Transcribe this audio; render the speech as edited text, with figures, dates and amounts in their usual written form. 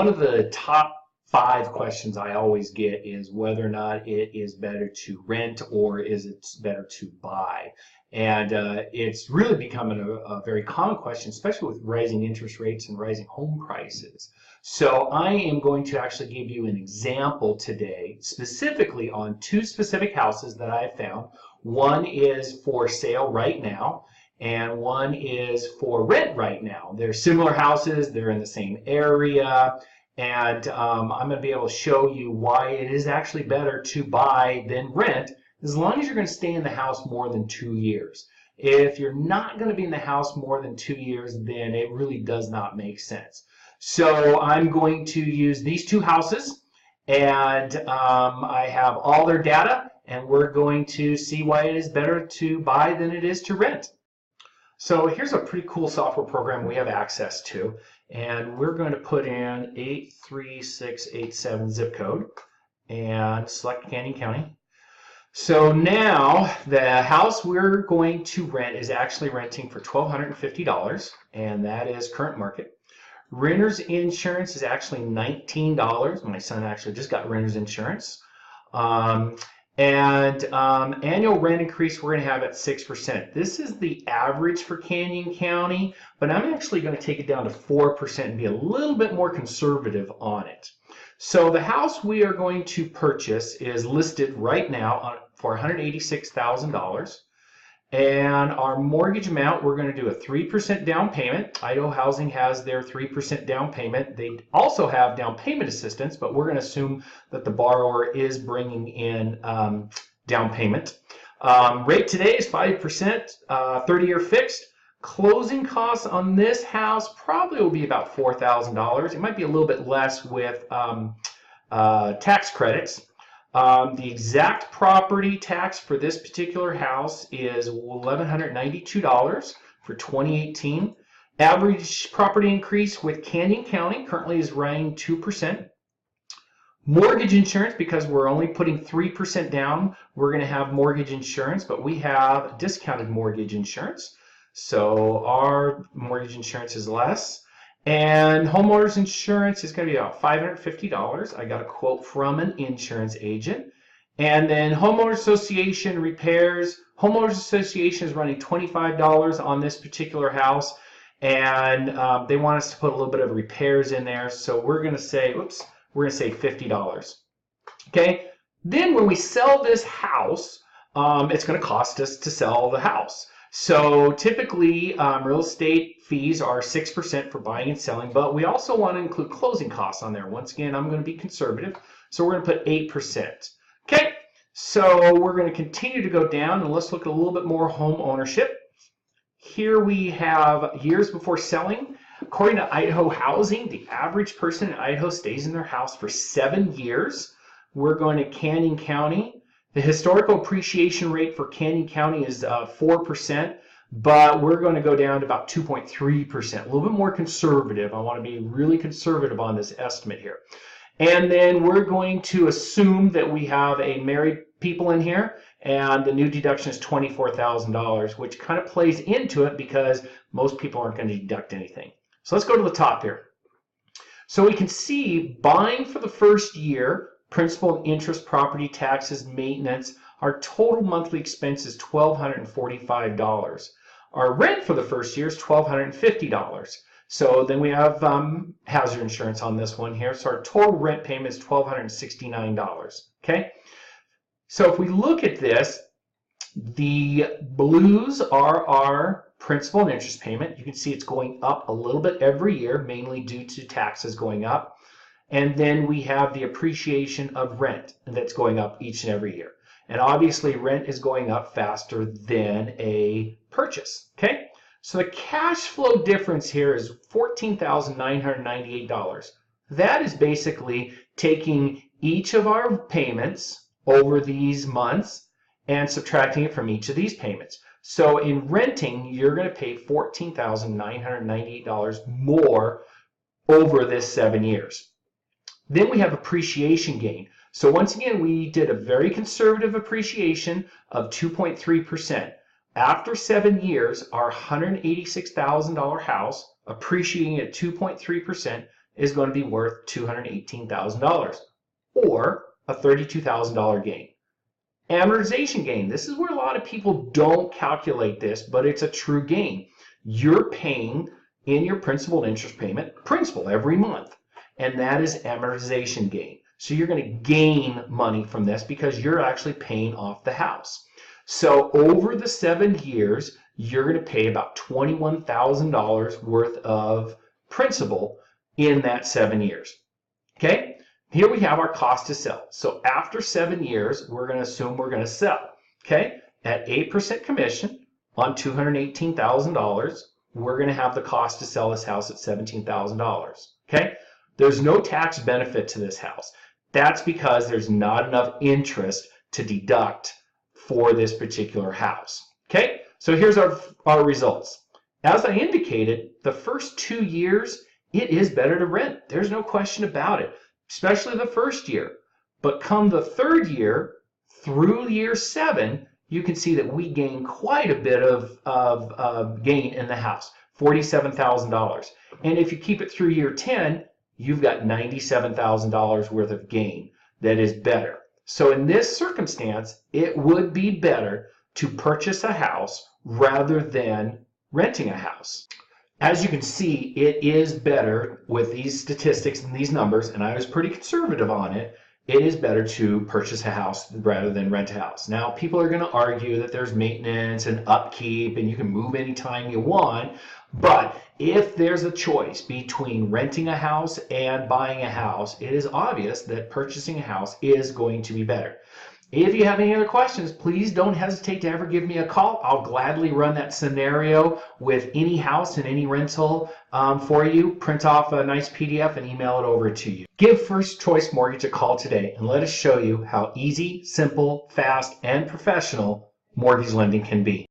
one of the top 5 questions I always get is whether or not it is better to rent or is it better to buy. And it's really becoming a very common question, especially with rising interest rates and rising home prices. So I am going to actually give you an example today, specifically on 2 specific houses that I found. One is for sale right now, and one is for rent right now. They're similar houses, they're in the same area, and I'm going to be able to show you why it is actually better to buy than rent, as long as you're going to stay in the house more than 2 years. If you're not going to be in the house more than 2 years, then it really does not make sense. So I'm going to use these 2 houses, and I have all their data, and we're going to see why it is better to buy than it is to rent. So here's a pretty cool software program we have access to, and we're going to put in 83687 zip code and select Canyon County. So now the house we're going to rent is actually renting for $1,250, and that is current market. Renter's insurance is actually $19. My son actually just got renter's insurance. Annual rent increase we're going to have at 6%. This is the average for Canyon County, but I'm actually going to take it down to 4% and be a little bit more conservative on it. So the house we are going to purchase is listed right now for $186,000. And our mortgage amount, we're going to do a 3% down payment. Idaho Housing has their 3% down payment. They also have down payment assistance, but we're going to assume that the borrower is bringing in down payment. Rate today is 5%, 30-year fixed. Closing costs on this house probably will be about $4,000. It might be a little bit less with tax credits. The exact property tax for this particular house is $1,192 for 2018. Average property increase with Canyon County currently is running 2%. Mortgage insurance, because we're only putting 3% down, we're going to have mortgage insurance, but we have discounted mortgage insurance. So our mortgage insurance is less. And homeowners insurance is going to be about $550. I got a quote from an insurance agent. And then homeowners association repairs. Homeowners association is running $25 on this particular house, and they want us to put a little bit of repairs in there. So we're going to say, we're going to say $50. Okay. Then when we sell this house, it's going to cost us to sell the house. So typically, real estate fees are 6% for buying and selling, but we also want to include closing costs on there. Once again, I'm going to be conservative, so we're going to put 8%. Okay, so we're going to continue to go down, and let's look at a little bit more home ownership. Here we have years before selling. According to Idaho Housing, the average person in Idaho stays in their house for 7 years. We're going to Canyon County. The historical appreciation rate for Canyon County is 4%, but we're going to go down to about 2.3%, a little bit more conservative. I want to be really conservative on this estimate here. And then we're going to assume that we have a married people in here, and the new deduction is $24,000, which kind of plays into it because most people aren't going to deduct anything. So let's go to the top here. So we can see buying for the first year, principal and interest, property taxes, maintenance, our total monthly expense is $1,245. Our rent for the first year is $1,250. So then we have hazard insurance on this one here. So our total rent payment is $1,269. Okay. So if we look at this, the blues are our principal and interest payment. You can see it's going up a little bit every year, mainly due to taxes going up. And then we have the appreciation of rent, and that's going up each and every year. And obviously rent is going up faster than a purchase. Okay, so the cash flow difference here is $14,998. That is basically taking each of our payments over these months and subtracting it from each of these payments. So in renting, you're going to pay $14,998 more over this 7 years. Then we have appreciation gain. So once again, we did a very conservative appreciation of 2.3%. After 7 years, our $186,000 house appreciating at 2.3% is going to be worth $218,000 or a $32,000 gain. Amortization gain. This is where a lot of people don't calculate this, but it's a true gain. You're paying in your principal and interest payment principal every month, and that is amortization gain. So you're going to gain money from this because you're actually paying off the house. So over the 7 years, you're going to pay about $21,000 worth of principal in that 7 years. Okay? Here we have our cost to sell. So after 7 years, we're going to assume we're going to sell. Okay? At 8% commission on $218,000, we're going to have the cost to sell this house at $17,000. Okay? There's no tax benefit to this house. That's because there's not enough interest to deduct for this particular house. Okay? So here's our results. As I indicated, the first 2 years, it is better to rent. There's no question about it, especially the first year. But come the third year, through year 7, you can see that we gain quite a bit of gain in the house, $47,000. And if you keep it through year 10, you've got $97,000 worth of gain that is better. So in this circumstance, it would be better to purchase a house rather than renting a house. As you can see, it is better with these statistics and these numbers, and I was pretty conservative on it. It is better to purchase a house rather than rent a house. Now, people are going to argue that there's maintenance and upkeep and you can move anytime you want, but if there's a choice between renting a house and buying a house, it is obvious that purchasing a house is going to be better. If you have any other questions, please don't hesitate to ever give me a call. I'll gladly run that scenario with any house and any rental for you. Print off a nice PDF and email it over to you. Give First Choice Mortgage a call today and let us show you how easy, simple, fast, and professional mortgage lending can be.